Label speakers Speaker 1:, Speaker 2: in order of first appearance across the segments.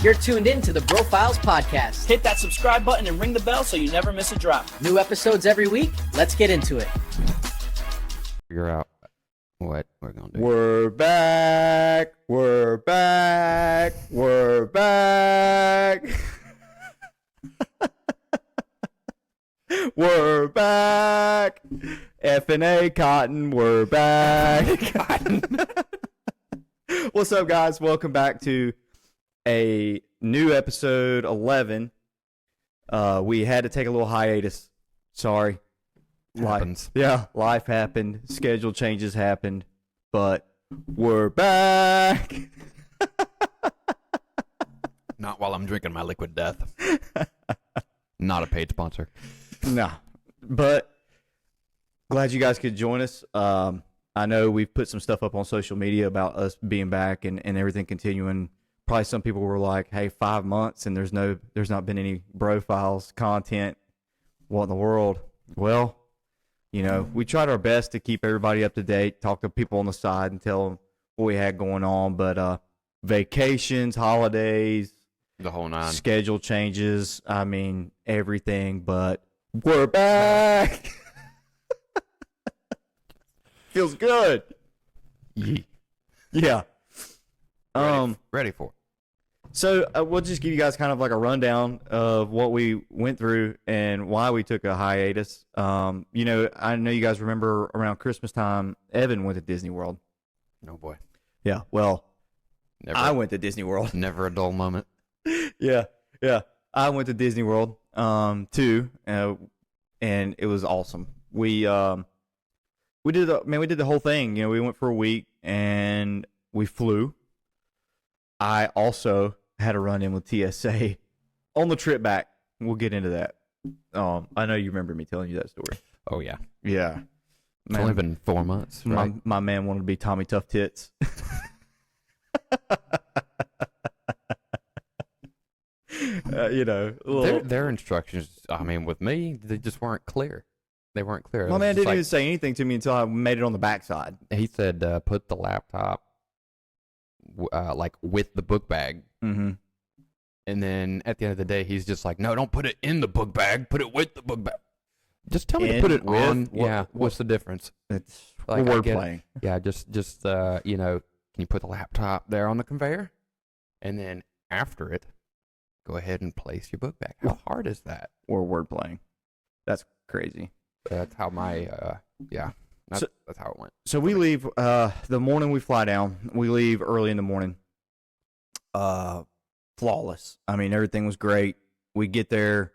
Speaker 1: You're tuned in to the Bro Files podcast.
Speaker 2: Hit that subscribe button and ring the bell so you never miss a drop.
Speaker 1: New episodes every week. Let's get into it.
Speaker 3: Figure out what we're going to do.
Speaker 4: We're back. We're back. We're back. We're back. F&A Cotton, we're back. Cotton. What's up, guys? Welcome back to a new episode 11. We had to take a little hiatus. Sorry.
Speaker 3: Happens.
Speaker 4: Life happened. Schedule changes happened. But we're back.
Speaker 3: Not while I'm drinking my liquid death. Not a paid sponsor.
Speaker 4: Nah. But glad you guys could join us. I know we've put some stuff up on social media about us being back and everything continuing. Probably some people were like, hey, 5 months and there's not been any Bro Files content. What in the world? Well, you know, we tried our best to keep everybody up to date, talk to people on the side and tell them what we had going on. But vacations, holidays,
Speaker 3: The whole nine.
Speaker 4: schedule changes, I mean, everything. But we're back. Feels good.
Speaker 3: Yee.
Speaker 4: Yeah.
Speaker 3: Ready for it.
Speaker 4: So we'll just give you guys kind of like a rundown of what we went through and why we took a hiatus. You know, I know you guys remember around Christmas time, Evan went to Disney World.
Speaker 3: No boy.
Speaker 4: Yeah. Well,
Speaker 3: Never,
Speaker 4: I went to Disney World.
Speaker 3: Never a dull moment.
Speaker 4: Yeah. I went to Disney World too, and it was awesome. We did the whole thing. You know, we went for a week and we flew. I also had a run in with TSA on the trip back. We'll get into that. I know you remember me telling you that story.
Speaker 3: Oh, yeah.
Speaker 4: Yeah.
Speaker 3: It's only been 4 months, right?
Speaker 4: My man wanted to be Tommy Tough Tits. You know,
Speaker 3: Their instructions, I mean, with me, they just weren't clear. They weren't clear.
Speaker 4: my man didn't even say anything to me until I made it on the backside.
Speaker 3: He said, put the laptop like with the book bag.
Speaker 4: Mm-hmm.
Speaker 3: And then at the end of the day, he's just like, no, don't put it in the book bag. Put it with the book bag. Just tell me to put it
Speaker 4: with?
Speaker 3: on.
Speaker 4: What-
Speaker 3: What's the difference?
Speaker 4: It's
Speaker 3: Like, I
Speaker 4: word
Speaker 3: get it.
Speaker 4: playing.
Speaker 3: Yeah, just you know, can you put the laptop there on the conveyor? And then after it, go ahead and place your book bag. How hard is that?
Speaker 4: Or word playing. That's crazy.
Speaker 3: That's how my, that's how it went.
Speaker 4: So we leave the morning we fly down. We leave early in the morning. Flawless. I mean, everything was great. We get there.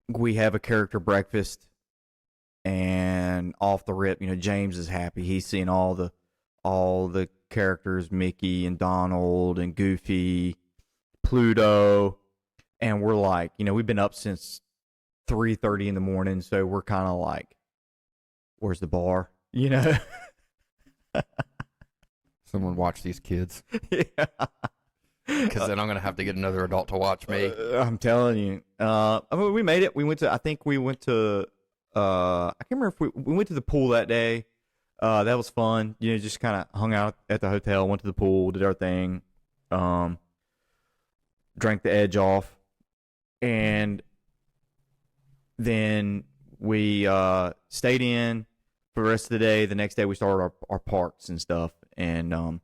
Speaker 4: We have a character breakfast, and off the rip, you know, James is happy. He's seeing all the characters, Mickey and Donald and Goofy, Pluto, and we're like, you know, we've been up since 3:30 in the morning, so we're kind of like, where's the bar? You know?
Speaker 3: Someone watch these kids.
Speaker 4: Yeah.
Speaker 3: Because then I'm going to have to get another adult to watch me.
Speaker 4: I'm telling you. I mean, we made it. I think we went to, I can't remember if we went to the pool that day. That was fun. You know, just kind of hung out at the hotel, went to the pool, did our thing, drank the edge off. And then we stayed in for the rest of the day. The next day we started our parks and stuff. And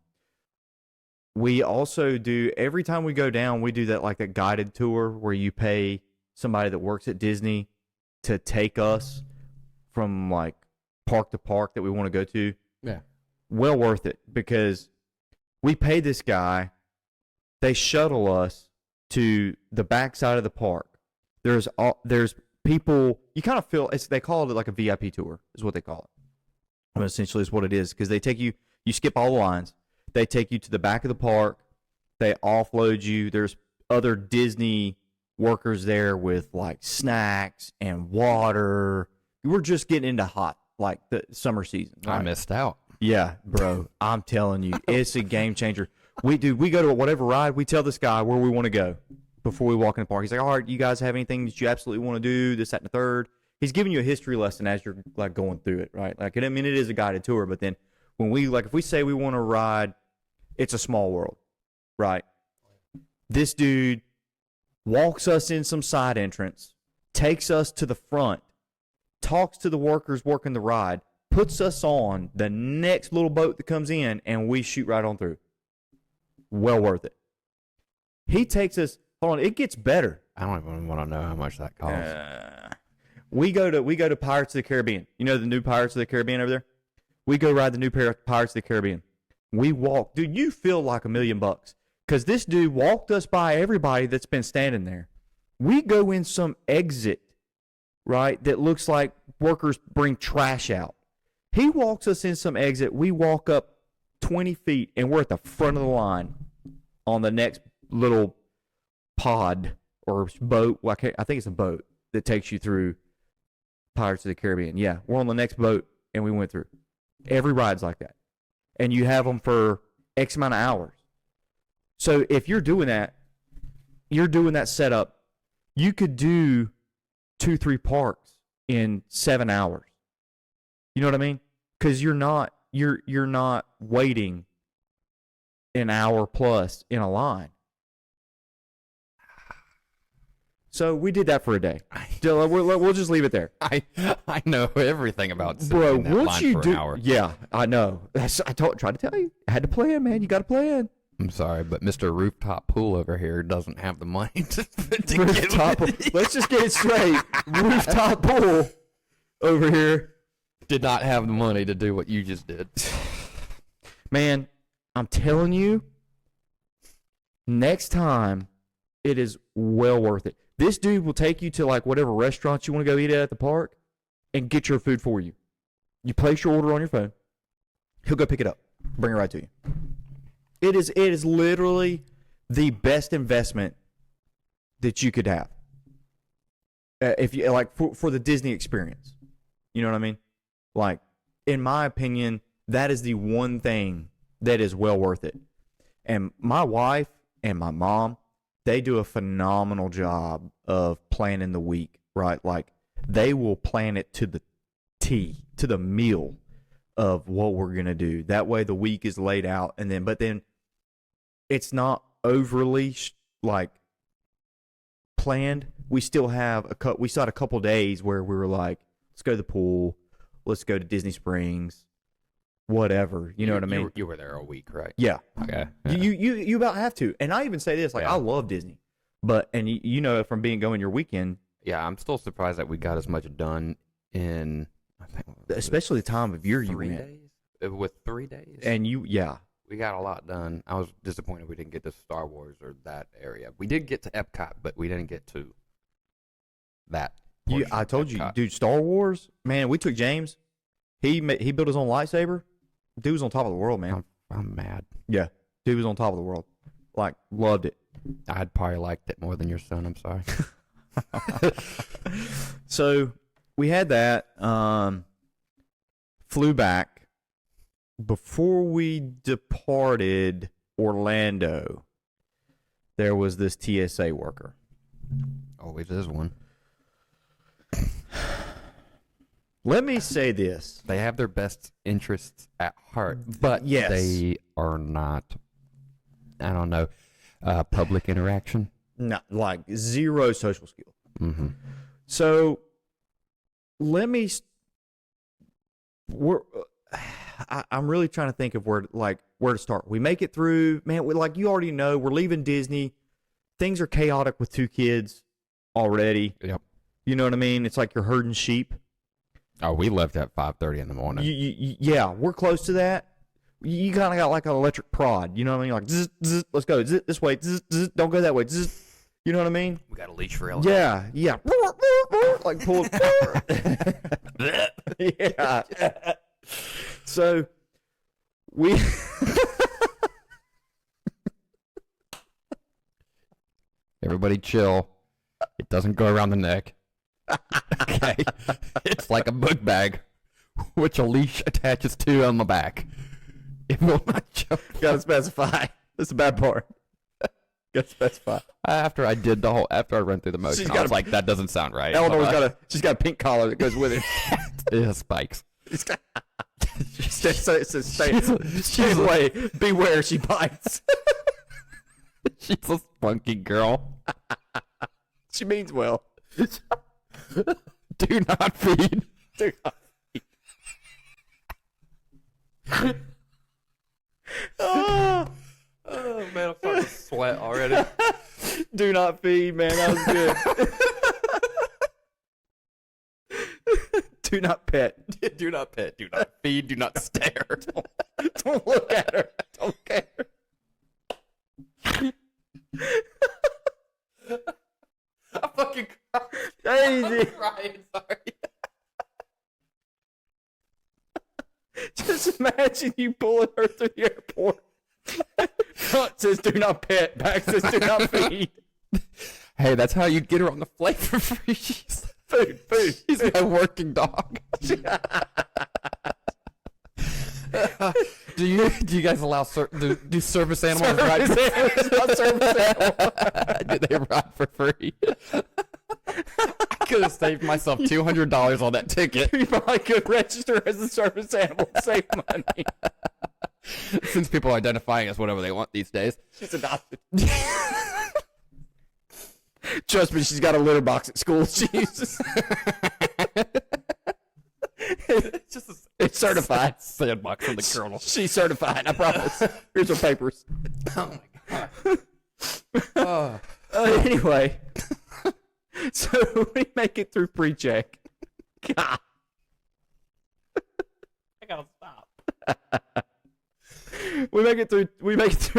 Speaker 4: we also do, every time we go down, we do that guided tour where you pay somebody that works at Disney to take us from like park to park that we want to go to.
Speaker 3: Yeah.
Speaker 4: Well worth it, because we pay this guy. They shuttle us to the backside of the park. There's people, you kind of feel, they call it like a VIP tour is what they call it. I mean, essentially is what it is, because they take you, you skip all the lines. They take you to the back of the park. They offload you. There's other Disney workers there with like snacks and water. We're just getting into like the summer season.
Speaker 3: I
Speaker 4: right?
Speaker 3: missed out.
Speaker 4: Yeah, bro. I'm telling you, it's a game changer. We go to whatever ride. We tell this guy where we want to go before we walk in the park. He's like, all right, you guys have anything that you absolutely want to do? This, that, and the third. He's giving you a history lesson as you're like going through it, right? Like, I mean, it is a guided tour, but then when we if we say we want to ride It's a Small World, right? This dude walks us in some side entrance, takes us to the front, talks to the workers working the ride, puts us on the next little boat that comes in, and we shoot right on through. Well worth it. He takes us, hold on, it gets better.
Speaker 3: I don't even want to know how much that costs.
Speaker 4: We go to Pirates of the Caribbean. You know the new Pirates of the Caribbean over there? We go ride the new Pirates of the Caribbean. We walk. Dude, you feel like $1 million. Because this dude walked us by everybody that's been standing there. We go in some exit, right, that looks like workers bring trash out. He walks us in some exit. We walk up 20 feet, and we're at the front of the line on the next little pod or boat. Well, I think it's a boat that takes you through Pirates of the Caribbean. Yeah, we're on the next boat, and we went through. Every ride's like that. And you have them for X amount of hours. So if you're doing that setup, you could do 2-3 parks in 7 hours. You know what I mean? Because you're not waiting an hour plus in a line. So we did that for a day. We'll just leave it there.
Speaker 3: I know everything about sitting
Speaker 4: Bro,
Speaker 3: in that
Speaker 4: once
Speaker 3: line
Speaker 4: you
Speaker 3: for
Speaker 4: do,
Speaker 3: an hour.
Speaker 4: yeah, I know. Tried to tell you. I had to plan, man. You got to plan.
Speaker 3: I'm sorry, but Mr. Rooftop Pool over here doesn't have the money to
Speaker 4: Rooftop pool. Let's just get it straight. Rooftop pool over here
Speaker 3: did not have the money to do what you just did.
Speaker 4: Man, I'm telling you, next time it is well worth it. This dude will take you to like whatever restaurant you want to go eat at the park and get your food for you. You place your order on your phone. He'll go pick it up, bring it right to you. It is literally the best investment that you could have. If you like for the Disney experience. You know what I mean? Like, in my opinion, that is the one thing that is well worth it. And my wife and my mom, they do a phenomenal job of planning the week, right? Like, they will plan it to the T, to the meal of what we're going to do. That way the week is laid out, but then it's not overly like planned. We still have a couple days where we were like, let's go to the pool, let's go to Disney Springs, whatever. You know what I mean?
Speaker 3: You were there a week, right?
Speaker 4: Yeah.
Speaker 3: Okay.
Speaker 4: Yeah. You about have to. And I even say this, like,
Speaker 3: Yeah.
Speaker 4: I love Disney, but you know from going your weekend,
Speaker 3: Yeah, I'm still surprised that we got as much done in, I think,
Speaker 4: especially the time of year you
Speaker 3: 3
Speaker 4: went.
Speaker 3: days? With 3 days?
Speaker 4: And
Speaker 3: we got a lot done. I was disappointed we didn't get to Star Wars or that area. We did get to Epcot, but we didn't get to that.
Speaker 4: I told you,
Speaker 3: Epcot.
Speaker 4: dude, Star Wars, man, we took James. He built his own lightsaber. Dude was on top of the world, man.
Speaker 3: I'm mad.
Speaker 4: Yeah. Dude was on top of the world. Like, loved it.
Speaker 3: I'd probably liked it more than your son. I'm sorry.
Speaker 4: So we had that. Flew back. Before we departed Orlando, there was this TSA worker.
Speaker 3: Always is one.
Speaker 4: Let me say this.
Speaker 3: They have their best interests at heart, but
Speaker 4: Yes.
Speaker 3: they are not, I don't know, public interaction.
Speaker 4: Not like zero social skill.
Speaker 3: Mm-hmm.
Speaker 4: So I'm really trying to think of where to start. We make it through, man. Like you already know, we're leaving Disney. Things are chaotic with 2 kids already.
Speaker 3: Yep.
Speaker 4: You know what I mean? It's like you're herding sheep.
Speaker 3: Oh, we left at 5:30 in the morning.
Speaker 4: Yeah, we're close to that. You kind of got like an electric prod. You know what I mean? Like, zzz, zzz, let's go zzz, this way. Zzz, zzz, don't go that way. Zzz. You know what I mean?
Speaker 3: We got a leash for elephants.
Speaker 4: Yeah. Like pull. Yeah. So we.
Speaker 3: Everybody chill. It doesn't go around the neck. Okay. It's like a book bag, which a leash attaches to on the back. It will not jump.
Speaker 4: Gotta specify. That's the bad part. Gotta specify.
Speaker 3: After I run through the motion, I was like, that doesn't sound right.
Speaker 4: She's got a pink collar that goes with it.
Speaker 3: It has spikes.
Speaker 4: Stay away. Beware, she bites.
Speaker 3: She's a spunky girl.
Speaker 4: She means well.
Speaker 3: Do not feed.
Speaker 4: Do not feed. Oh,
Speaker 3: man, I'm starting to sweat already.
Speaker 4: do not feed, man. That was good. Do not pet.
Speaker 3: Do not pet. Do not feed. Do not stare.
Speaker 4: Don't look at her. Don't care.
Speaker 3: I'm fucking
Speaker 4: Crazy.
Speaker 3: crying. Sorry.
Speaker 4: Just imagine you pulling her through the airport. Front says do not pet. Back says do not feed.
Speaker 3: Hey, that's how you get her on the flight for free. She's
Speaker 4: Food.
Speaker 3: She's my working dog. Do you guys allow do service animals ride?
Speaker 4: Service animal.
Speaker 3: Do they ride for free? I could have saved myself $200 on that ticket.
Speaker 4: You probably could register as a service animal and save money.
Speaker 3: Since people are identifying as whatever they want these days.
Speaker 4: She's adopted. Trust me, she's got a litter box at school she uses.
Speaker 3: It's just
Speaker 4: It's certified.
Speaker 3: sandbox from the colonel.
Speaker 4: She's certified, I promise. Here's her papers.
Speaker 3: Oh my god.
Speaker 4: Anyway, so we make it through pre-check. God.
Speaker 3: I gotta stop.
Speaker 4: We make it through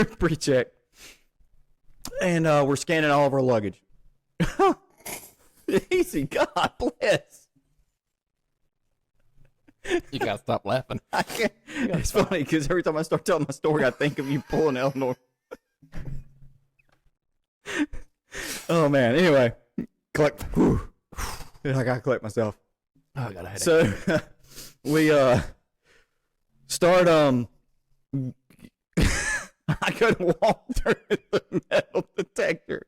Speaker 4: pre-check, and we're scanning all of our luggage. Easy, God bless.
Speaker 3: You gotta stop laughing.
Speaker 4: I can't. It's funny because every time I start telling my story, I think of you pulling Eleanor. Oh man. Anyway, collect. Whew. I gotta collect myself.
Speaker 3: Oh, I got a headache.
Speaker 4: So we start I go to walk through the metal detector.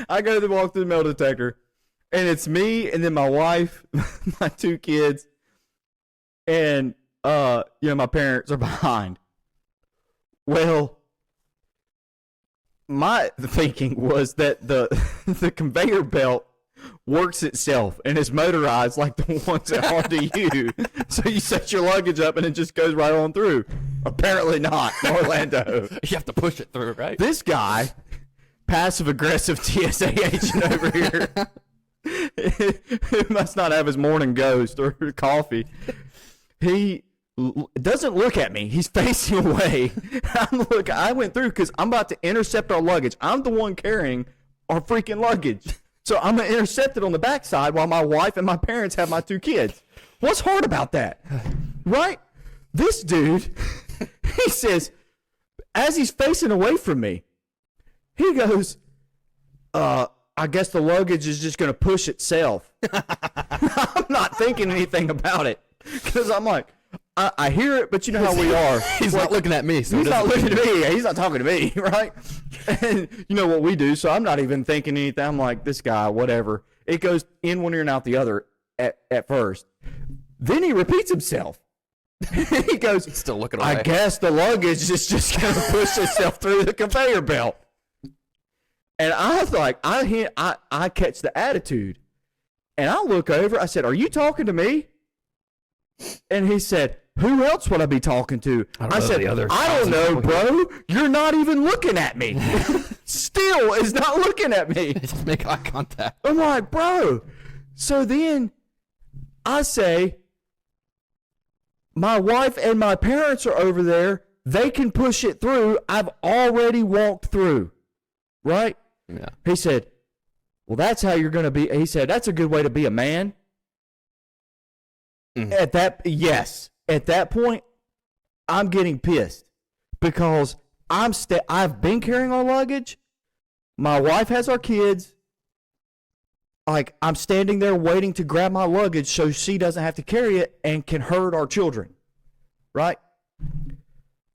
Speaker 4: I go to walk through the metal detector, and it's me and then my wife, my two kids, and my parents are behind. Well, my thinking was that the conveyor belt works itself and is motorized like the ones at RDU. So you set your luggage up and it just goes right on through. Apparently not in Orlando.
Speaker 3: You have to push it through, right?
Speaker 4: This guy, passive aggressive TSA agent over here, who must not have his morning ghost or coffee, doesn't look at me. He's facing away. I went through because I'm about to intercept our luggage. I'm the one carrying our freaking luggage. So I'm going to intercept it on the backside while my wife and my parents have my two kids. What's hard about that? Right? This dude, he says, as he's facing away from me, he goes, I guess the luggage is just going to push itself. I'm not thinking anything about it because I'm like, I hear it, but you know how we are.
Speaker 3: He's not looking at me, so
Speaker 4: He's not looking at me. He's not talking to me, right? And you know what we do, so I'm not even thinking anything. I'm like, this guy, whatever. It goes in one ear and out the other at first. Then he repeats himself. He goes,
Speaker 3: He's still looking away.
Speaker 4: I guess the luggage is just going to push itself through the conveyor belt. And I was like, I catch the attitude. And I look over. I said, are you talking to me? And he said, who else would I be talking to? I said, I don't know, bro. You're not even looking at me. Still is not looking at me.
Speaker 3: Just make eye contact.
Speaker 4: I'm like, bro. So then I say, my wife and my parents are over there. They can push it through. I've already walked through. Right?
Speaker 3: Yeah.
Speaker 4: He said, well, that's how you're going to be. He said, that's a good way to be a man.
Speaker 3: Mm.
Speaker 4: At that point, I'm getting pissed because I've been carrying our luggage. My wife has our kids. Like, I'm standing there waiting to grab my luggage so she doesn't have to carry it and can hurt our children. Right?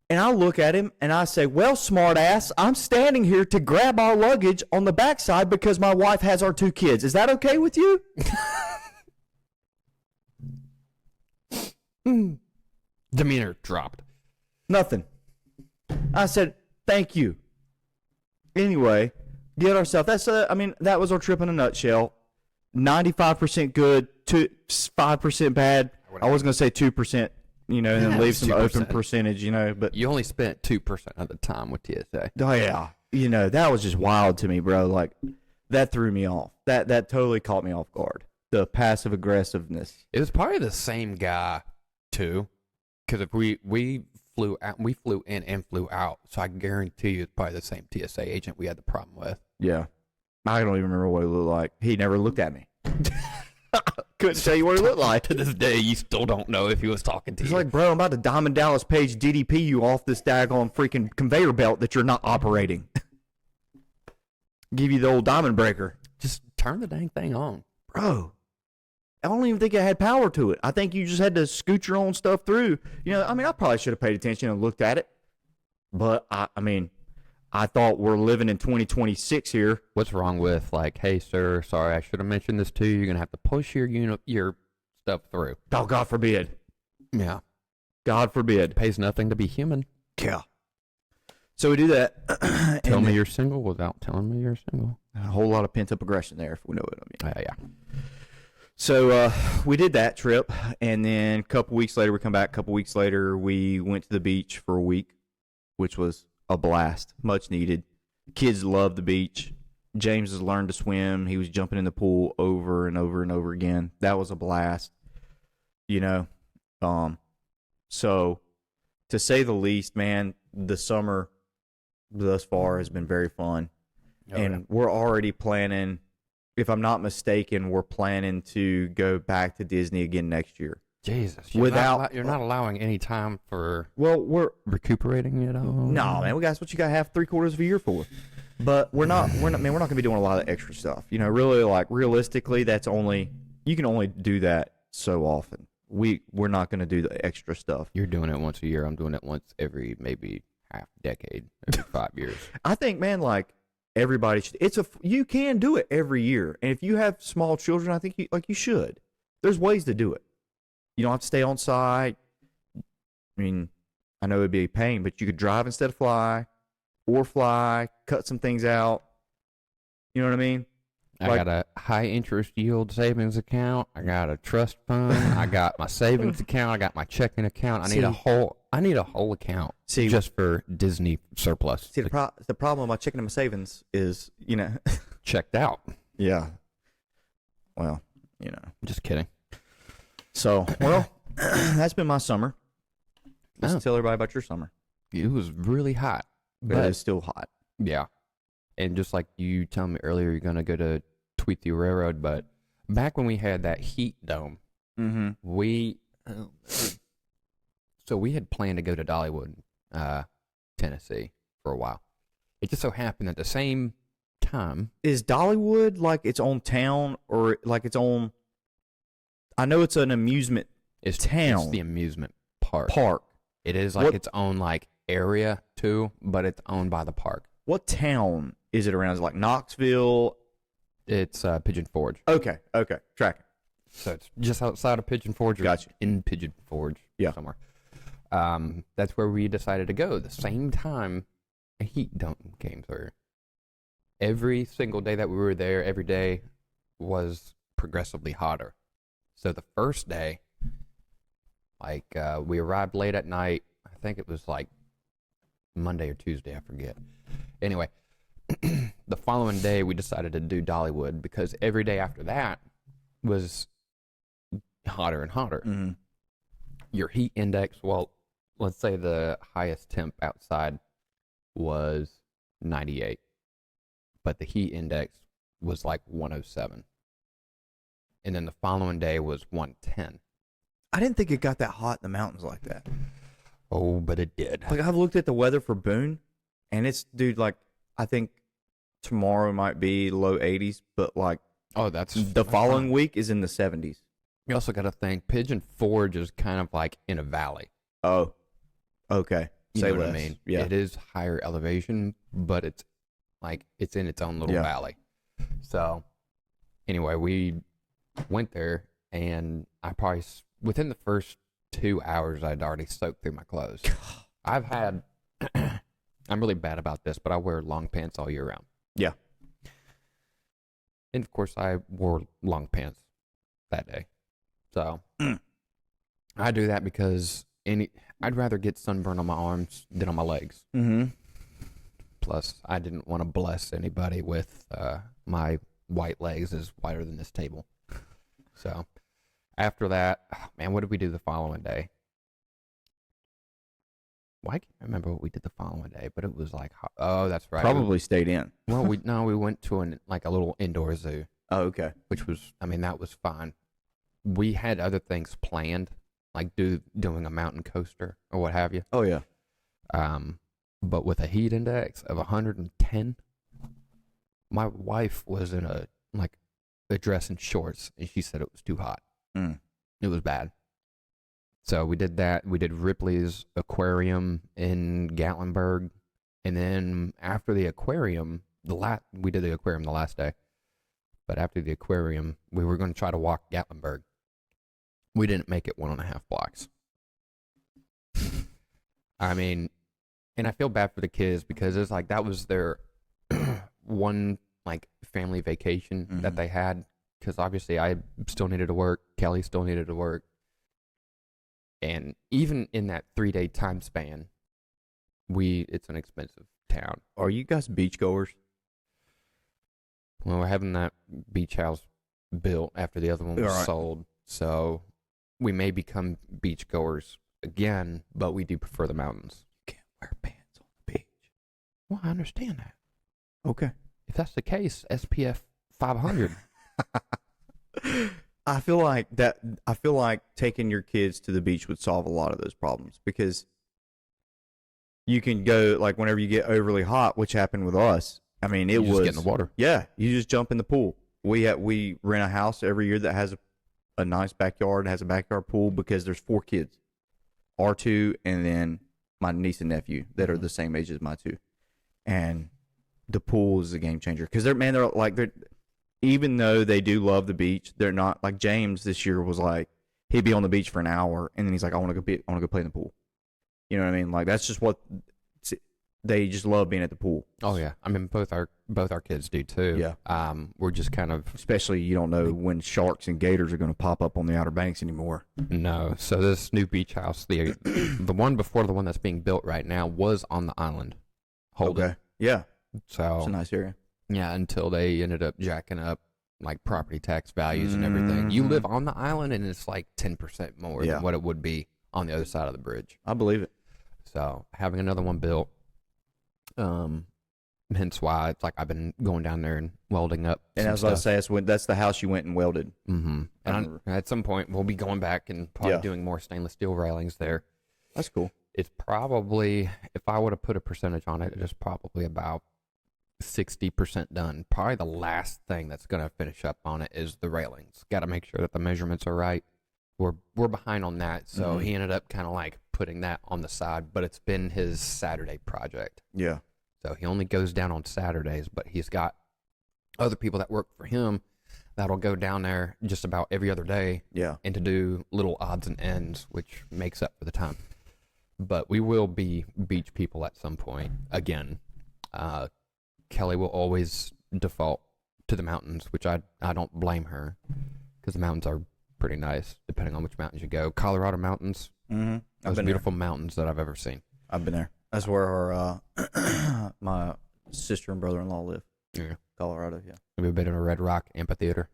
Speaker 4: And I look at him and I say, well, smart ass, I'm standing here to grab our luggage on the backside because my wife has our two kids. Is that okay with you?
Speaker 3: Demeanor dropped.
Speaker 4: Nothing. I said, thank you. Anyway, get ourselves. That was our trip in a nutshell. 95% good, 5% bad. I was going to say 2%, and then leave some
Speaker 3: 2%.
Speaker 4: open percentage, but
Speaker 3: You only spent 2% of the time with TSA.
Speaker 4: oh yeah, that was just wild to me, bro. Like that threw me off. That totally caught me off guard. The passive aggressiveness.
Speaker 3: It was probably the same guy, too. Because if we flew in and flew out, so I guarantee you it's probably the same TSA agent we had the problem with.
Speaker 4: Yeah. I don't even remember what he looked like. He never looked at me. Couldn't tell you what he looked like.
Speaker 3: To this day, you still don't know if he was talking to
Speaker 4: He's
Speaker 3: you.
Speaker 4: like, bro, I'm about to Diamond Dallas Page DDP you off this daggone freaking conveyor belt that you're not operating. Give you the old diamond breaker.
Speaker 3: Just turn the dang thing on.
Speaker 4: Bro, I don't even think it had power to it. I think you just had to scoot your own stuff through. I probably should have paid attention and looked at it. But, I thought we're living in 2026 here.
Speaker 3: What's wrong with, like, hey, sir, sorry, I should have mentioned this to you. You're going to have to push your stuff through.
Speaker 4: Oh, God forbid.
Speaker 3: Yeah.
Speaker 4: God forbid.
Speaker 3: It pays nothing to be human.
Speaker 4: Yeah. So we do that.
Speaker 3: Tell me you're single without telling me you're single.
Speaker 4: A whole lot of pent-up aggression there, if we know what I mean.
Speaker 3: Yeah.
Speaker 4: So we did that trip, and then a couple weeks later, we come back. A couple weeks later, we went to the beach for a week, which was a blast, much needed. Kids love the beach. James has learned to swim. He was jumping in the pool over and over and over again. That was a blast, So, to say the least, man, the summer thus far has been very fun. And we're already planning, if I'm not mistaken, we're planning to go back to Disney again next year.
Speaker 3: Jesus.
Speaker 4: You're
Speaker 3: not allowing any time for
Speaker 4: we're
Speaker 3: recuperating at all?
Speaker 4: no, man. That's what you got to have 3/4 of a year for. But we're not going to be doing a lot of extra stuff. Really, like realistically, you can only do that so often. We're not going to do the extra stuff.
Speaker 3: You're doing it once a year. I'm doing it once every maybe half decade, every 5 years.
Speaker 4: I think, man, like everybody should. You can do it every year, and if you have small children, I think you should. There's ways to do it. You don't have to stay on site. I know it'd be a pain, but you could drive instead of fly, or fly, cut some things out. You know what I mean?
Speaker 3: I got a high interest yield savings account. I got a trust fund. I got my savings account. I got my checking account. I need a whole account just for Disney surplus.
Speaker 4: See, the problem with my checking and my savings is,
Speaker 3: checked out.
Speaker 4: Yeah. Well,
Speaker 3: Just kidding.
Speaker 4: So, that's been my summer. Let's tell everybody about your summer.
Speaker 3: It was really hot.
Speaker 4: But it's still hot.
Speaker 3: Yeah. And just like you told me earlier, you're going to go to Tweethy Railroad, but back when we had that heat dome, we had planned to go to Dollywood, Tennessee for a while. It just so happened at the same time.
Speaker 4: Is Dollywood like its own town or like its own? I know it's an amusement town.
Speaker 3: It's the amusement park. It is like its own like area too, but it's owned by the park.
Speaker 4: What town is it around? Is it like Knoxville?
Speaker 3: It's Pigeon Forge.
Speaker 4: Okay, tracking.
Speaker 3: So it's just outside of Pigeon Forge.
Speaker 4: Gotcha.
Speaker 3: In Pigeon Forge, somewhere. That's where we decided to go. The same time a heat dome came through. Every single day that we were there, every day was progressively hotter. So the first day, we arrived late at night. I think it was like Monday or Tuesday, I forget. Anyway, the following day we decided to do Dollywood because every day after that was hotter and hotter.
Speaker 4: Mm-hmm.
Speaker 3: Your heat index, let's say the highest temp outside was 98, but the heat index was like 107. And then the following day was 110.
Speaker 4: I didn't think it got that hot in the mountains like that.
Speaker 3: Oh, but it did.
Speaker 4: Like, I've looked at the weather for Boone, and it's, dude, like, I think tomorrow might be low 80s, but, like,
Speaker 3: that's
Speaker 4: the following week is in the 70s.
Speaker 3: You also got to think Pigeon Forge is kind of like in a valley.
Speaker 4: Oh, okay.
Speaker 3: You know what I mean?
Speaker 4: Yeah.
Speaker 3: It is higher elevation, but it's in its own little valley. So, anyway, we went there, and I probably, within the first 2 hours, I'd already soaked through my clothes. I've had I'm really bad about this, but I wear long pants all year round.
Speaker 4: Yeah.
Speaker 3: And of course, I wore long pants that day. So I do that because I'd rather get sunburn on my arms than on my legs.
Speaker 4: Mm-hmm.
Speaker 3: Plus, I didn't want to bless anybody with my white legs is whiter than this table. So after that, man, what did we do the following day? Well, I can't remember what we did the following day, but it was like, oh, that's right.
Speaker 4: Probably stayed in.
Speaker 3: Well, we went to a little indoor zoo,
Speaker 4: Oh, okay.
Speaker 3: which was, I mean, that was fine. We had other things planned, like doing a mountain coaster or what have you.
Speaker 4: Oh, yeah.
Speaker 3: But with a heat index of 110, my wife was in a dress and shorts, and she said it was too hot.
Speaker 4: Mm.
Speaker 3: It was bad. So we did that. We did Ripley's Aquarium in Gatlinburg, and then after the aquarium, we did the aquarium the last day. But after the aquarium, we were going to try to walk Gatlinburg. We didn't make it 1.5 blocks. I mean, and I feel bad for the kids because it's like that was their one family vacation that they had, because obviously I still needed to work. Kelly still needed to work. And even in that 3-day time span, it's an expensive town.
Speaker 4: Are you guys beachgoers?
Speaker 3: Well, we're having that beach house built after the other one was
Speaker 4: Right.
Speaker 3: sold. So we may become beachgoers again, but we do prefer the mountains.
Speaker 4: Can't wear pants on the beach.
Speaker 3: Well, I understand that.
Speaker 4: Okay.
Speaker 3: If that's the case, SPF 500.
Speaker 4: I feel like taking your kids to the beach would solve a lot of those problems, because you can go whenever you get overly hot, which happened with us. I mean,
Speaker 3: You just get in the water.
Speaker 4: Yeah, you just jump in the pool. We rent a house every year that has a nice backyard, has a backyard pool, because there's 4 kids, our 2, and then my niece and nephew that are the same age as my 2, and the pool is a game changer, because they're even though they do love the beach, they're not like James this year was like, he'd be on the beach for an hour and then he's like, I want to go play in the pool. You know what I mean? Like, that's just what they just love, being at the pool.
Speaker 3: Oh yeah, I mean both our kids do too.
Speaker 4: Yeah.
Speaker 3: We're just kind of
Speaker 4: Especially, you don't know when sharks and gators are going to pop up on the Outer Banks anymore.
Speaker 3: no. So this new beach house, the one before the one that's being built right now, was on the island.
Speaker 4: Okay. Yeah.
Speaker 3: So
Speaker 4: It's a nice area.
Speaker 3: yeah, until they ended up jacking up property tax values and everything. You live on the island and it's 10% more
Speaker 4: Yeah.
Speaker 3: than what it would be on the other side of the bridge.
Speaker 4: I believe it.
Speaker 3: So having another one built, hence why it's I've been going down there and welding up.
Speaker 4: And
Speaker 3: some
Speaker 4: I was about to
Speaker 3: stuff.
Speaker 4: say, that's the house you went and welded.
Speaker 3: Mm-hmm.
Speaker 4: I
Speaker 3: And
Speaker 4: remember.
Speaker 3: at some point we'll be going back and probably
Speaker 4: Yeah.
Speaker 3: doing more stainless steel railings there.
Speaker 4: That's cool.
Speaker 3: It's probably, if I would have put a percentage on it, it's probably about 60% done. Probably the last thing that's going to finish up on it is the railings. Got to make sure that the measurements are right. We're behind on that, so he ended up kind of putting that on the side, but it's been his Saturday project.
Speaker 4: Yeah.
Speaker 3: So he only goes down on Saturdays, but he's got other people that work for him that'll go down there just about every other day
Speaker 4: Yeah.
Speaker 3: and to do little odds and ends, which makes up for the time. But we will be beach people at some point again. Kelly will always default to the mountains, which I don't blame her, because the mountains are pretty nice depending on which mountains you go. Colorado mountains,
Speaker 4: Mm-hmm.
Speaker 3: most beautiful mountains that I've ever seen.
Speaker 4: I've been there. That's where our my sister and brother-in-law live.
Speaker 3: Yeah.
Speaker 4: Colorado. Yeah.
Speaker 3: Have you been to a Red Rock amphitheater?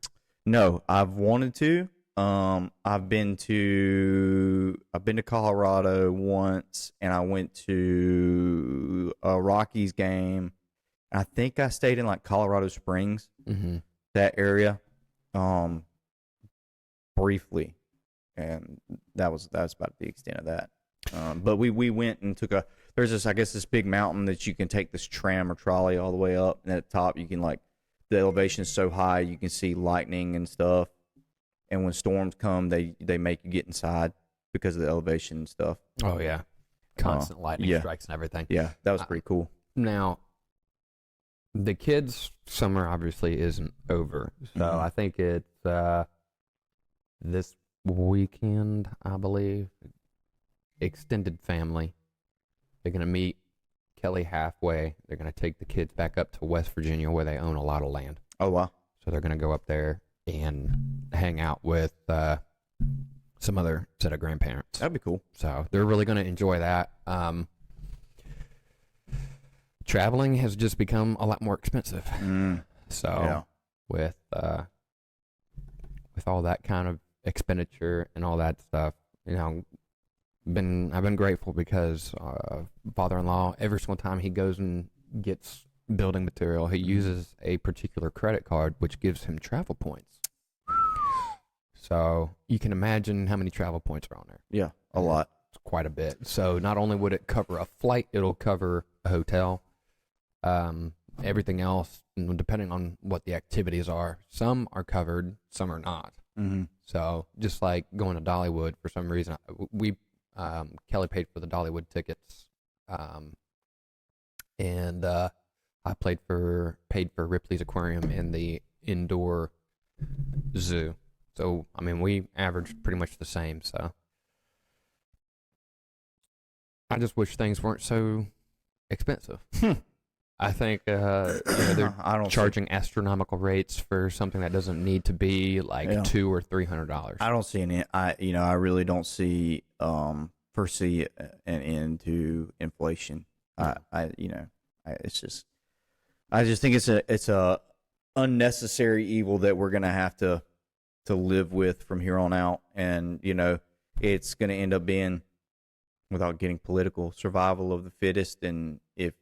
Speaker 4: No, I've wanted to. I've been to Colorado once, and I went to a Rockies game. I think I stayed in Colorado Springs,
Speaker 3: Mm-hmm.
Speaker 4: that area, briefly, and that was about the extent of that. But we went and there's this big mountain that you can take this tram or trolley all the way up, and at the top you can the elevation is so high you can see lightning and stuff. And when storms come, they make you get inside because of the elevation and stuff.
Speaker 3: Oh, yeah. Constant lightning
Speaker 4: yeah.
Speaker 3: strikes and everything.
Speaker 4: Yeah, that was pretty cool.
Speaker 3: Now, the kids' summer obviously isn't over. So
Speaker 4: Mhm.
Speaker 3: I think it's this weekend, I believe. Extended family. They're going to meet Kelly halfway. They're going to take the kids back up to West Virginia where they own a lot of land.
Speaker 4: Oh, wow.
Speaker 3: So they're going to go up there and hang out with some other set of grandparents.
Speaker 4: That'd be cool.
Speaker 3: So they're really going to enjoy that. Traveling has just become a lot more expensive. So with all that kind of expenditure and all that stuff, you know, I've been grateful because father-in-law, every single time he goes and gets building material, he uses a particular credit card which gives him travel points. So you can imagine how many travel points are on there.
Speaker 4: Yeah, a lot.
Speaker 3: It's quite a bit. So not only would it cover a flight, it'll cover a hotel. Everything else, depending on what the activities are, some are covered, some are not.
Speaker 4: Mm-hmm.
Speaker 3: So just like going to Dollywood, for some reason, Kelly paid for the Dollywood tickets, and I paid for Ripley's Aquarium and the indoor zoo. So I mean, we averaged pretty much the same. So I just wish things weren't so expensive. I think they're charging astronomical rates for something that doesn't need to be like $200 or $300.
Speaker 4: I don't see any. I really don't foresee an end to inflation. I just think it's a unnecessary evil that we're gonna have to live with from here on out, and it's gonna end up being, without getting political, survival of the fittest, and if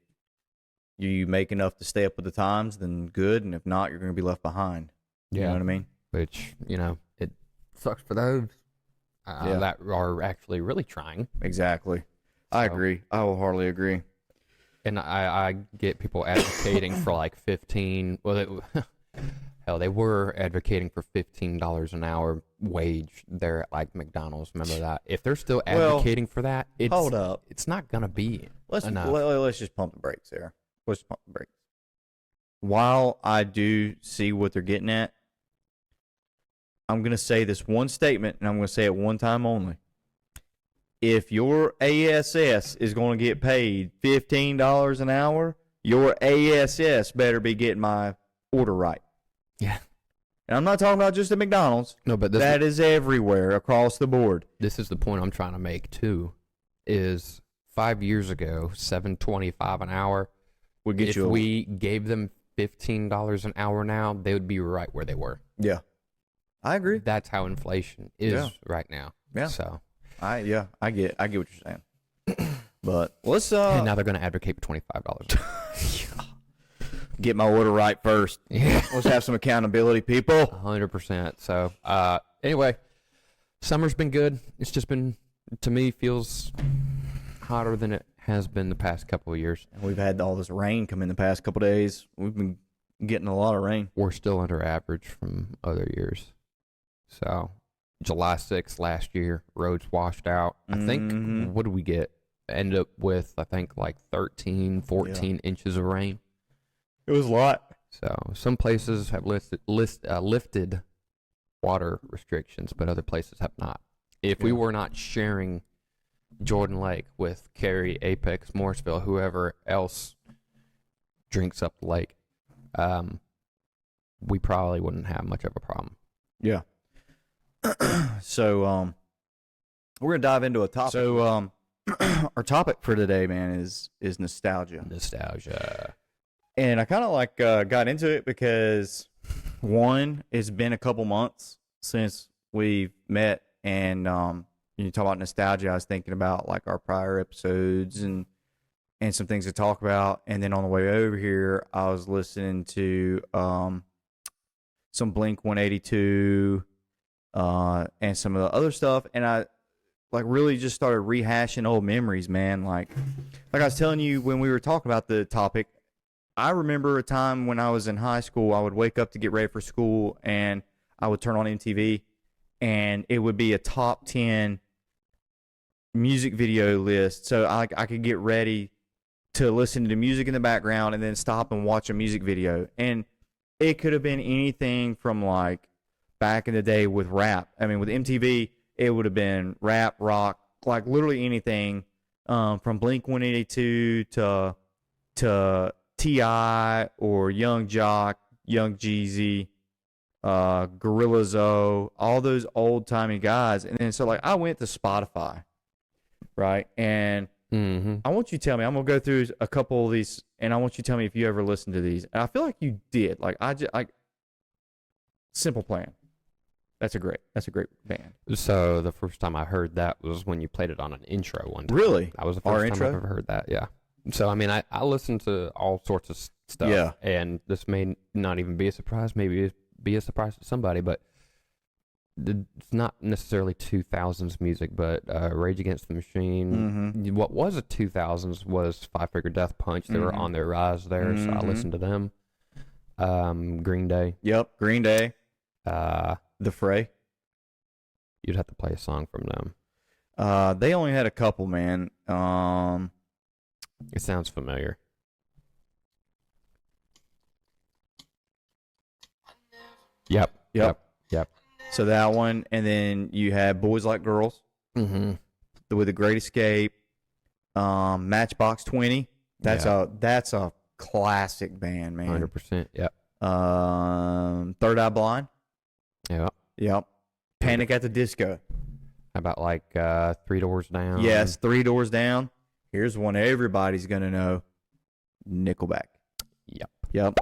Speaker 4: you make enough to stay up with the times, then good, and if not, you're going to be left behind. You know what I mean?
Speaker 3: Which, it sucks for those that are actually really trying.
Speaker 4: Exactly. I agree. I wholeheartedly agree.
Speaker 3: And I get people advocating for like 15, hell, they were advocating for $15 an hour wage there at like McDonald's. Remember that? If they're still advocating for that,
Speaker 4: hold up.
Speaker 3: It's not going to be enough.
Speaker 4: Let's just pump the brakes there. Let's pump the brakes. While I do see what they're getting at, I'm going to say this one statement, and I'm going to say it one time only. If your ASS is going to get paid $15 an hour, your ASS better be getting my order right.
Speaker 3: Yeah.
Speaker 4: And I'm not talking about just at McDonald's.
Speaker 3: No, but
Speaker 4: that is everywhere across the board.
Speaker 3: This is the point I'm trying to make too. Is 5 years ago, $7.25 an hour
Speaker 4: would get you.
Speaker 3: If we gave them $15 an hour now, they would be right where they were.
Speaker 4: Yeah, I agree.
Speaker 3: That's how inflation is right now.
Speaker 4: Yeah.
Speaker 3: So
Speaker 4: I get what you're saying. But let's
Speaker 3: and now they're going to advocate for $25.
Speaker 4: Get my order right first.
Speaker 3: Yeah.
Speaker 4: Let's have some accountability, people.
Speaker 3: 100%. So anyway, summer's been good. It's just been, to me, feels hotter than it has been the past couple of years.
Speaker 4: And we've had all this rain come in the past couple of days. We've been getting a lot of rain.
Speaker 3: We're still under average from other years. So July 6th last year, roads washed out. I think, what did we get? Ended up with, I think, like 13, 14 inches of rain.
Speaker 4: It was a lot.
Speaker 3: So some places have lifted water restrictions, but other places have not. If we were not sharing Jordan Lake with Cary, Apex, Morrisville, whoever else drinks up the lake, we probably wouldn't have much of a problem.
Speaker 4: Yeah. So we're gonna dive into a topic. So our topic for today, man, is nostalgia.
Speaker 3: Nostalgia.
Speaker 4: And I kind of got into it because, one, it's been a couple months since we've met, and you talk about nostalgia. I was thinking about like our prior episodes and some things to talk about. And then on the way over here, I was listening to some Blink 182 and some of the other stuff, and I really just started rehashing old memories, man. Like I was telling you when we were talking about the topic, I remember a time when I was in high school, I would wake up to get ready for school, and I would turn on MTV, and it would be a top 10 music video list. So I could get ready to listen to music in the background and then stop and watch a music video. And it could have been anything from like back in the day with rap. I mean, with MTV, it would have been rap, rock, like literally anything, from Blink 182 to to T.I. or Young Jock, Young Jeezy, Gorilla Zoe, all those old timey guys. And then so like I went to Spotify, right? And I want you to tell me, I'm gonna go through a couple of these, and I want you to tell me if you ever listened to these. And I feel like you did. Like Simple Plan. That's a great band.
Speaker 3: So the first time I heard that was when you played it on an intro one time.
Speaker 4: Really?
Speaker 3: That was the
Speaker 4: Our
Speaker 3: first time
Speaker 4: intro?
Speaker 3: I've ever heard that. Yeah. So I mean, I listen to all sorts of stuff.
Speaker 4: Yeah.
Speaker 3: And this may not even be a surprise. Maybe be a surprise to somebody, but it's not necessarily 2000s music. But Rage Against the Machine. What was a 2000s was Five Finger Death Punch. They were on their rise there, so I listened to them. Green Day.
Speaker 4: Yep. Green Day. The Fray.
Speaker 3: You'd have to play a song from them.
Speaker 4: They only had a couple, man.
Speaker 3: It sounds familiar. Yep.
Speaker 4: So that one, and then you had Boys Like Girls
Speaker 3: Mm-hmm.
Speaker 4: with The Great Escape, Matchbox 20. That's a classic band, man.
Speaker 3: 100%. Yep.
Speaker 4: Third Eye Blind.
Speaker 3: Yep.
Speaker 4: Yep. Panic at the Disco.
Speaker 3: How about like Three Doors Down?
Speaker 4: Yes, Three Doors Down. Here's one everybody's gonna know. Nickelback.
Speaker 3: Yep.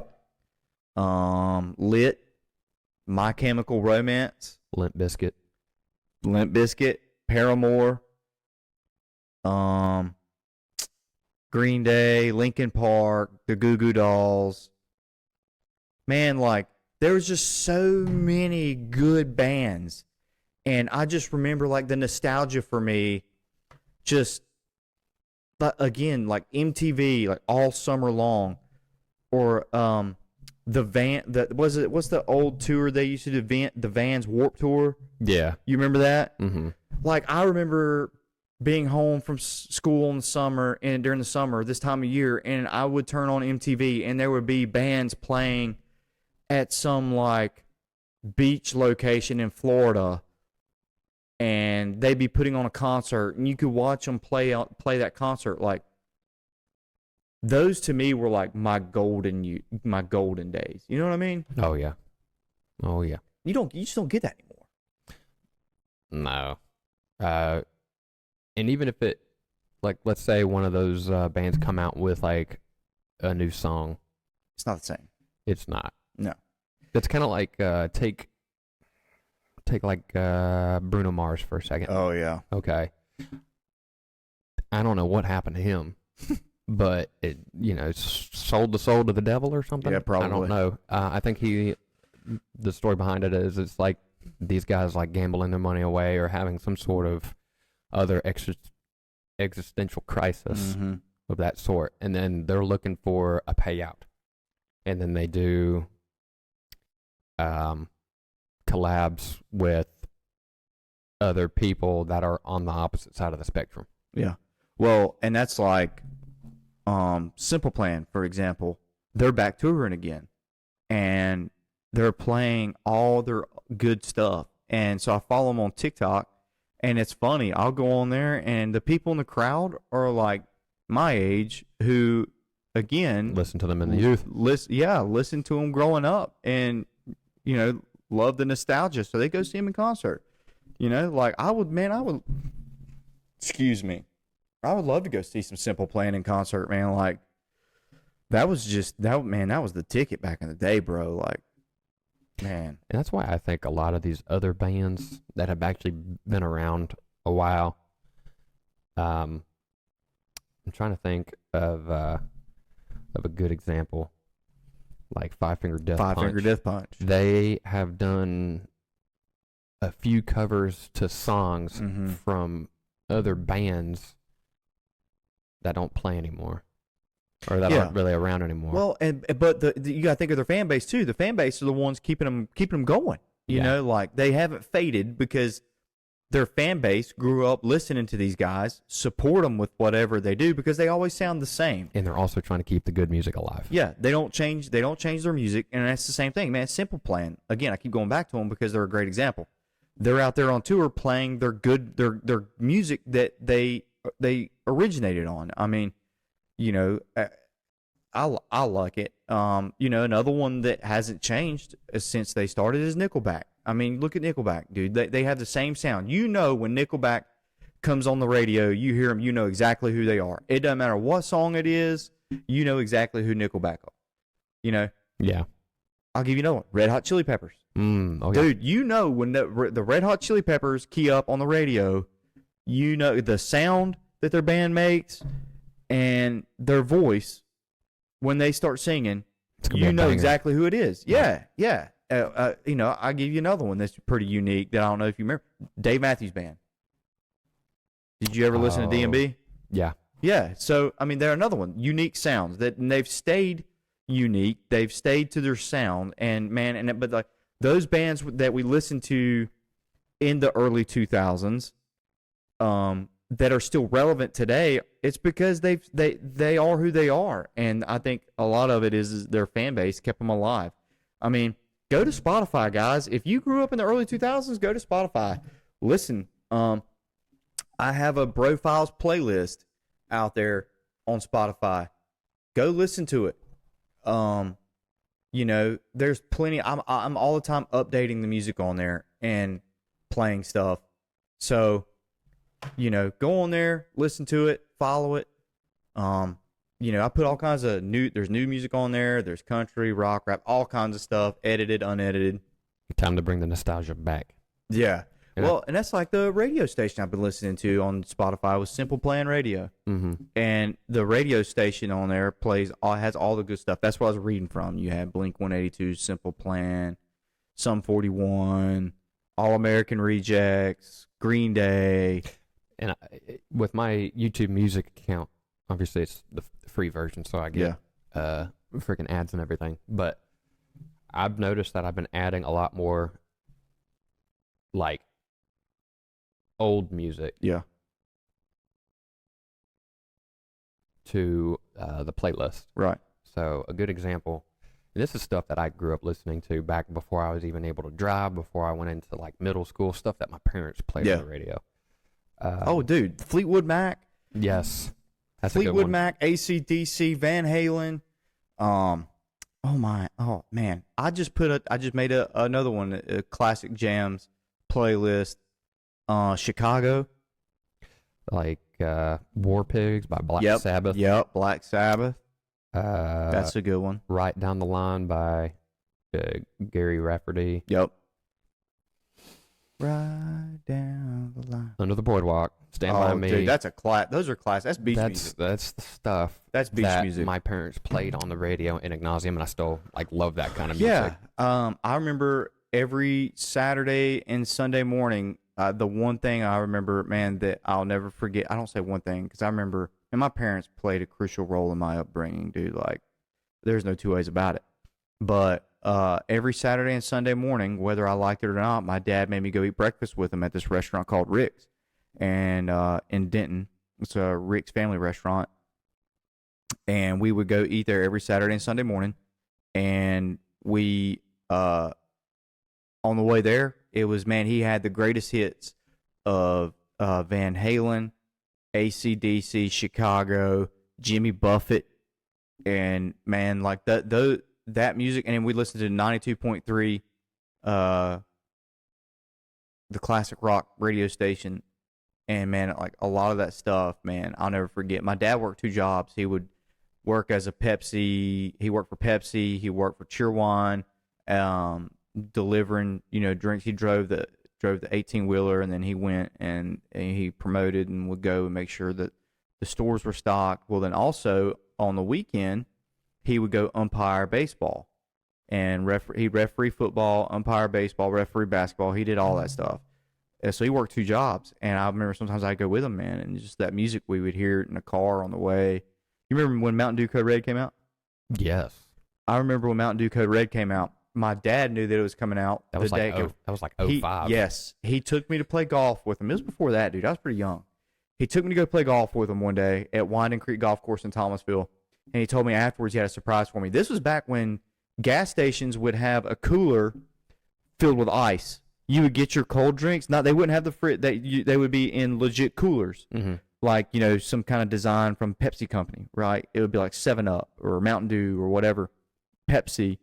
Speaker 4: Lit. My Chemical Romance.
Speaker 3: Limp Bizkit.
Speaker 4: Limp Bizkit. Paramore. Green Day. Linkin Park. The Goo Goo Dolls. Man, like there was just so many good bands, and I just remember like the nostalgia for me. Just again, like MTV, like all summer long, or what's the old tour they used to do, the Vans Warped Tour?
Speaker 3: Yeah.
Speaker 4: You remember that?
Speaker 3: Mm-hmm.
Speaker 4: Like I remember being home from school in the summer and during the summer this time of year, and I would turn on MTV and there would be bands playing at some like beach location in Florida, and they'd be putting on a concert, and you could watch them play that concert. Like those to me were like my golden days. You know what I mean?
Speaker 3: Oh yeah.
Speaker 4: You just don't get that anymore.
Speaker 3: No. And even if it, like, let's say one of those bands come out with like a new song,
Speaker 4: It's not the same.
Speaker 3: it's not.
Speaker 4: No.
Speaker 3: It's kind of like take like Bruno Mars for a second.
Speaker 4: Oh yeah.
Speaker 3: Okay. I don't know what happened to him, but it sold the soul to the devil or something.
Speaker 4: Yeah,
Speaker 3: I
Speaker 4: probably.
Speaker 3: don't know. I think the story behind it is it's like these guys like gambling their money away or having some sort of other existential crisis of that sort, and then they're looking for a payout, and then they do collabs with other people that are on the opposite side of the spectrum.
Speaker 4: Yeah. Well, and that's like Simple Plan, for example. They're back touring again, and they're playing all their good stuff. And so I follow them on TikTok, and it's funny. I'll go on there, and the people in the crowd are like my age who, again,
Speaker 3: Listen to them in the youth.
Speaker 4: listen to them growing up, and love the nostalgia. So they go see him in concert. Like I would. Excuse me. I would love to go see some Simple Plan in concert, man. Like that was the ticket back in the day, bro. Like, man.
Speaker 3: And that's why I think a lot of these other bands that have actually been around a while, I'm trying to think of a good example, like Five Finger Death Punch. They have done a few covers to songs from other bands that don't play anymore, or that aren't really around anymore.
Speaker 4: Well, but you got to think of their fan base too. The fan base are the ones keeping them going. Like they haven't faded because their fan base grew up listening to these guys, support them with whatever they do because they always sound the same.
Speaker 3: And they're also trying to keep the good music alive.
Speaker 4: Yeah, they don't change their music, and that's the same thing, man. Simple Plan. Again, I keep going back to them because they're a great example. They're out there on tour playing their music that they originated on. I mean, I like it. You know, another one that hasn't changed since they started is Nickelback. I mean, look at Nickelback, dude. They have the same sound. You know, when Nickelback comes on the radio, you hear them, you know exactly who they are. It doesn't matter what song it is, you know exactly who Nickelback are. You know?
Speaker 3: Yeah.
Speaker 4: I'll give you another one. Red Hot Chili Peppers.
Speaker 3: Oh, yeah.
Speaker 4: Dude, you know when the Red Hot Chili Peppers key up on the radio, you know the sound that their band makes and their voice when they start singing,
Speaker 3: It's gonna be
Speaker 4: you
Speaker 3: a
Speaker 4: know
Speaker 3: banger.
Speaker 4: exactly who it is. Yeah. You know, I'll give you another one that's pretty unique that I don't know if you remember. Dave Matthews Band. Did you ever listen to DMB?
Speaker 3: Yeah.
Speaker 4: Yeah. So, I mean, they're another one. Unique sounds that and they've stayed unique. They've stayed to their sound. And, man, but like those bands that we listened to in the early 2000s that are still relevant today, it's because they are who they are. And I think a lot of it is their fan base kept them alive. I mean, go to Spotify, guys. If you grew up in the early 2000s, go to Spotify. Listen, I have a Bro Files playlist out there on Spotify. Go listen to it. You know, there's plenty. I'm all the time updating the music on there and playing stuff. So, you know, go on there, listen to it, follow it. You know, I put all kinds of there's new music on there. There's country, rock, rap, all kinds of stuff, edited, unedited.
Speaker 3: Time to bring the nostalgia back.
Speaker 4: Yeah.
Speaker 3: Yeah.
Speaker 4: Well, and that's like the radio station I've been listening to on Spotify was Simple Plan Radio.
Speaker 3: Mm-hmm.
Speaker 4: And the radio station on there has all the good stuff. That's what I was reading from. You had Blink 182, Simple Plan, Sum 41, All American Rejects, Green Day.
Speaker 3: And with my YouTube Music account, obviously it's the free version, so I get freaking ads and everything. But I've noticed that I've been adding a lot more like old music
Speaker 4: Yeah.
Speaker 3: to the playlist.
Speaker 4: Right.
Speaker 3: So a good example, and this is stuff that I grew up listening to back before I was even able to drive, before I went into like middle school, stuff that my parents played on the radio.
Speaker 4: Oh, dude, Fleetwood Mac.
Speaker 3: Yes. That's a good
Speaker 4: Fleetwood
Speaker 3: one.
Speaker 4: Mac, AC/DC, Van Halen. Oh man, I just made another one, a classic jams playlist. Chicago.
Speaker 3: Like War Pigs by Black Sabbath.
Speaker 4: Yep, Black Sabbath.
Speaker 3: That's
Speaker 4: That's a good one.
Speaker 3: Right Down the Line by Gary Rafferty.
Speaker 4: Yep. Right down the line.
Speaker 3: Under the Boardwalk. Stand By Me.
Speaker 4: Dude, that's a class. Those are class. That's beach music.
Speaker 3: That's the stuff
Speaker 4: That's beach
Speaker 3: that
Speaker 4: music.
Speaker 3: my parents played on the radio in Ignatium, and I still like love that kind of
Speaker 4: Yeah.
Speaker 3: music.
Speaker 4: I remember every Saturday and Sunday morning. The one thing I remember, man, that I'll never forget. I don't say one thing because I remember, and my parents played a crucial role in my upbringing, dude. Like, there's no two ways about it. But every Saturday and Sunday morning, whether I liked it or not, my dad made me go eat breakfast with him at this restaurant called Rick's, and in Denton. It's a Rick's family restaurant, and we would go eat there every Saturday and Sunday morning. And we, on the way there, it was, man, he had the greatest hits of Van Halen, AC/DC, Chicago, Jimmy Buffett, and man, like that music. And then we listened to 92.3, the classic rock radio station. And man, like a lot of that stuff, man, I'll never forget. My dad worked 2 jobs. He would work as a Pepsi. He worked for Pepsi. He worked for Cheerwine, delivering, drinks. He drove the 18-wheeler, and then he went and he promoted and would go and make sure that the stores were stocked. Well, then also on the weekend, he would go umpire baseball and he referee football, umpire baseball, referee basketball. He did all that stuff. And so he worked 2 jobs, and I remember sometimes I'd go with him, man, and just that music we would hear in the car on the way. You remember when Mountain Dew Code Red came out?
Speaker 3: Yes.
Speaker 4: I remember when Mountain Dew Code Red came out. My dad knew that it was coming out
Speaker 3: That was
Speaker 4: the day.
Speaker 3: that was like
Speaker 4: He-
Speaker 3: 05.
Speaker 4: Yes. He took me to play golf with him. It was before that, dude. I was pretty young. He took me to go play golf with him one day at Winding Creek Golf Course in Thomasville, and he told me afterwards he had a surprise for me. This was back when gas stations would have a cooler filled with ice. You would get your cold drinks. They wouldn't have the fridge. They would be in legit coolers.
Speaker 3: Mm-hmm.
Speaker 4: like, you know, some kind of design from Pepsi company, right? It would be like 7-Up or Mountain Dew or whatever, Pepsi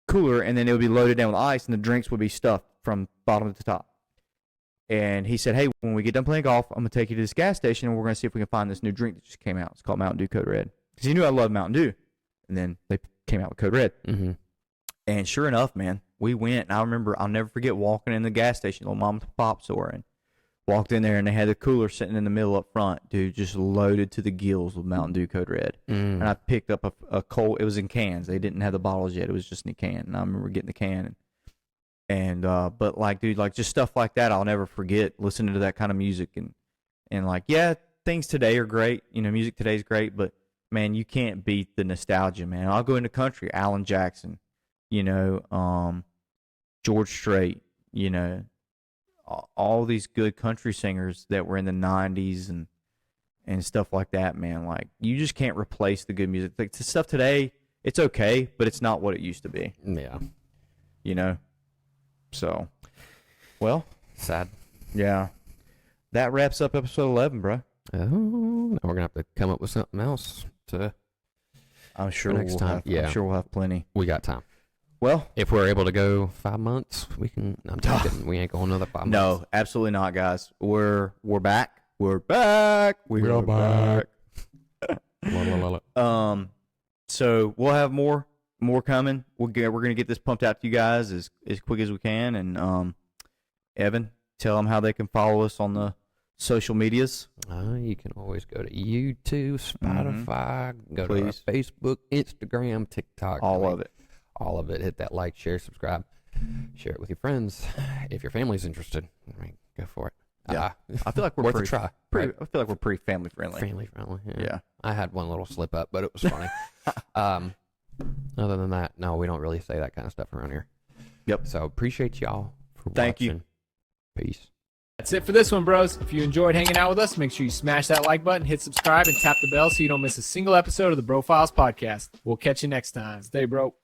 Speaker 4: cooler, and then it would be loaded down with ice, and the drinks would be stuffed from bottom to top. And he said, hey, when we get done playing golf, I'm going to take you to this gas station, and we're going to see if we can find this new drink that just came out. It's called Mountain Dew Code Red. Because he knew I loved Mountain Dew. And then they came out with Code Red.
Speaker 3: Mm-hmm.
Speaker 4: And sure enough, man, we went. And I remember, I'll never forget walking in the gas station, little mom and pop store, and walked in there, and they had the cooler sitting in the middle up front, dude, just loaded to the gills with Mountain Dew Code Red. And I picked up a cold. It was in cans. They didn't have the bottles yet. It was just in a can. And I remember getting the can. But like, dude, like just stuff like that, I'll never forget listening to that kind of music. And like, yeah, things today are great. You know, music today is great, but man, you can't beat the nostalgia, man. I'll go into country, Alan Jackson, you know, George Strait, you know, all these good country singers that were in the 90s and stuff like that, man. Like, you just can't replace the good music. Like, the stuff today, it's okay, but it's not what it used to be.
Speaker 3: Yeah.
Speaker 4: You know? So, well.
Speaker 3: Sad.
Speaker 4: Yeah. That wraps up episode 11, bro.
Speaker 3: Oh, now we're going to have to come up with something else to.
Speaker 4: I'm sure
Speaker 3: next
Speaker 4: we'll
Speaker 3: time.
Speaker 4: have,
Speaker 3: Yeah.
Speaker 4: I'm sure we'll have plenty.
Speaker 3: We got time.
Speaker 4: Well,
Speaker 3: If we're able to go 5 months, we can. I'm talking. We ain't going another 5 months.
Speaker 4: no, absolutely not, guys. We're back. We're back. We're back.
Speaker 3: La, la, la, la.
Speaker 4: So we'll have more coming. We're gonna get this pumped out to you guys as quick as we can. And Evan, tell them how they can follow us on the social medias.
Speaker 3: You can always go to YouTube, Spotify, go to our
Speaker 4: Please.
Speaker 3: Facebook, Instagram, TikTok.
Speaker 4: All of it.
Speaker 3: All of it. Hit that like, share, subscribe. Share it with your friends. If your family's interested, I mean, go for it.
Speaker 4: Yeah. I feel like we're
Speaker 3: worth
Speaker 4: pretty,
Speaker 3: a try.
Speaker 4: pretty.
Speaker 3: Right?
Speaker 4: I feel like we're pretty family friendly.
Speaker 3: Family friendly.
Speaker 4: Yeah.
Speaker 3: I had one little slip up, but it was funny. Other than that, no, we don't really say that kind of stuff around here.
Speaker 4: Yep.
Speaker 3: So appreciate y'all for
Speaker 4: Thank you.
Speaker 3: watching. Peace.
Speaker 5: That's it for this one, bros. If you enjoyed hanging out with us, make sure you smash that like button, hit subscribe, and tap the bell so you don't miss a single episode of the Bro Files podcast. We'll catch you next time. Stay broke.